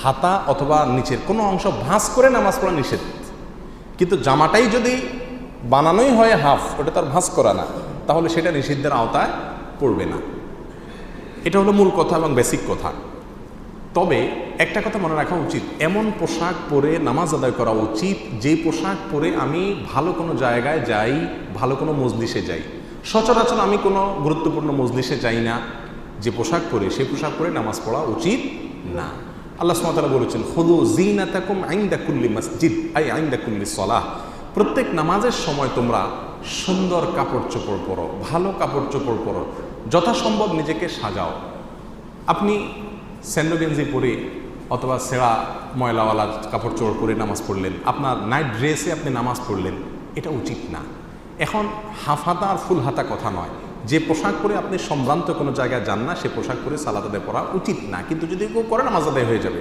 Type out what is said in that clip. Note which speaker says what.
Speaker 1: হাতা অথবা নিচের কোনো অংশ ভাঁজ করে নামাজ পড়া নিষেধ, কিন্তু জামাটাই যদি বানানোই হয় হাফ, ওটা তার ভাঁজ করা না, তাহলে সেটা নিষিদ্ধের আওতায় পড়বে না। এটা হলো মূল কথা এবং বেসিক কথা। তবে একটা কথা মনে রাখা উচিত, এমন পোশাক পরে নামাজ আদায় করা উচিত যে পোশাক পরে আমি ভালো কোনো জায়গায় যাই, ভালো কোনো মজলিসে যাই। সচরাচর আমি কোনো গুরুত্বপূর্ণ মজলিসে যাই না, যে পোশাক পরে সেই পোশাক পরে নামাজ পড়া উচিত না। আল্লাহ সুবহানাহু ওয়া তাআলা বলেছেন, খুযু যিনাতাকুম ইনদা কুল্লি মসজিদ আই ইনদা কুল্লি সালাহ। প্রত্যেক নামাজের সময় তোমরা সুন্দর কাপড় চোপড় পরো, ভালো কাপড় চোপড় পরো, যথাসম্ভব নিজেকে সাজাও। আপনি স্যান্ডো গেঞ্জি পরে অথবা ছেঁড়া ময়লাওয়ালা কাপড় চোপড় পরে নামাজ পড়লেন, আপনার নাইট ড্রেসে আপনি নামাজ পড়লেন, এটা উচিত না। এখন হাফ হাতা আর ফুল হাতা কথা নয়, যে পোশাক পরে আপনি সম্ভ্রান্ত কোনো জায়গায় যান না সে পোশাক পরে সালাত আদায় করা উচিত না, কিন্তু যদি কেউ করে নামাজ আদায় হয়ে যাবে।